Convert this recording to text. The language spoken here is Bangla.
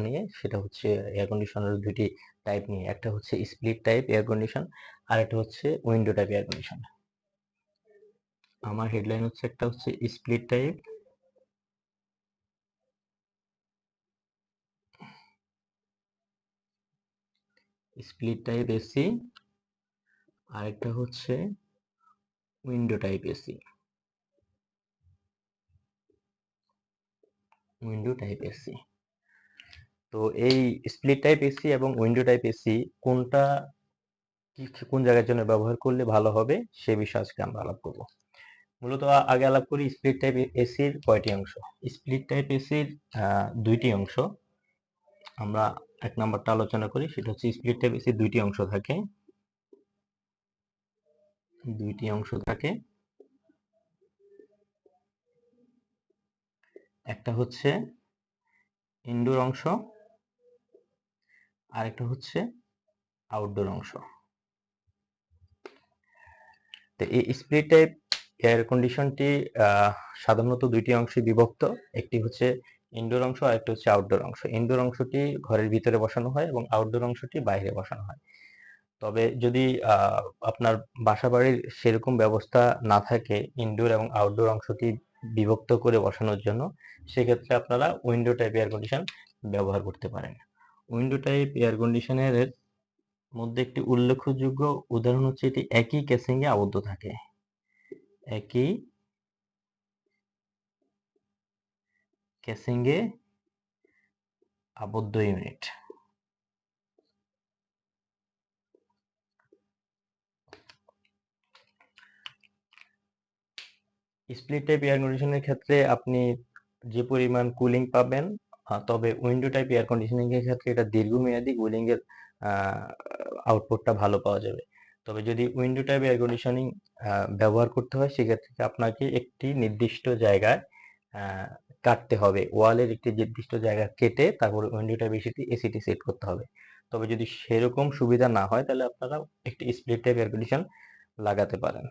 নিয়ে, সেটা হচ্ছে এয়ার কন্ডিশনার দুইটি টাইপ নিয়ে। একটা হচ্ছে স্প্লিট টাইপ এয়ার কন্ডিশন, আর একটা হচ্ছে উইন্ডো টাইপ এয়ার কন্ডিশন। আমার হেডলাইন হচ্ছে একটা হচ্ছে স্প্লিট টাইপ, এসি, আর একটা হচ্ছে উইন্ডো টাইপ এসি। তো এই স্প্লিট টাইপ এসি এবং উইন্ডো টাইপ এসি কোনটা কোন জায়গার জন্য ব্যবহার করলে ভালো হবে সে বিষয়ে আজকে আমরা আলাপ করব। মূলত আগে আলাপ করি স্প্লিট টাইপ এসির কয়টি অংশ। স্প্লিট টাইপ এসির দুইটি অংশ। আমরা এক নাম্বারটা আলোচনা করি, সেটা হচ্ছে স্প্লিট টাইপ এসির দুইটি অংশ থাকে। একটা হচ্ছে ইনডোর অংশ, আর একটা হচ্ছে আউটডোর অংশ। তো এই স্প্লিট টাইপ এয়ার কন্ডিশনটি সাধারণত দুইটি অংশে বিভক্ত। একটি হচ্ছে ইনডোর অংশ আর একটা হচ্ছে আউটডোর অংশ। ইনডোর অংশটি ঘরের ভিতরে বসানো হয় এবং আউটডোর অংশটি বাইরে বসানো হয়। তবে যদি আপনার বাসাবাড়ির সেরকম ব্যবস্থা না থাকে ইনডোর এবং আউটডোর অংশটি বিভক্ত করে বসানোর জন্য, সেক্ষেত্রে আপনারা উইন্ডো টাইপ এয়ার কন্ডিশন ব্যবহার করতে পারেন। উইন্ডো টাইপ এয়ার কন্ডিশনের মধ্যে একটি উল্লেখযোগ্য উদাহরণ হচ্ছে এটি একই কেসিংয়ে আবদ্ধ থাকে। একই কেসিংয়ে আবদ্ধ ইউনিট। স্প্লিট টাইপ এয়ার কন্ডিশনের ক্ষেত্রে আপনি যে পরিমাণ কুলিং পাবেন, তবে উইন্ডো টাইপ এয়ার কন্ডিশনিং এর ক্ষেত্রে এটা দীর্ঘমেয়াদী কুলিং এর আউটপুটটা ভালো পাওয়া যাবে। তবে যদি উইন্ডো টাইপ এয়ার কন্ডিশনিং ব্যবহার করতে হয়, সেক্ষেত্রে আপনাকে একটি নির্দিষ্ট জায়গায় কাটতে হবে, ওয়ালের একটি নির্দিষ্ট জায়গা কেটে তারপর উইন্ডো টাইপ এসিটি সেট করতে হবে। তবে যদি সেরকম সুবিধা না হয়, তাহলে আপনারা একটি স্প্লিট টাইপ এয়ার কন্ডিশন লাগাতে পারেন।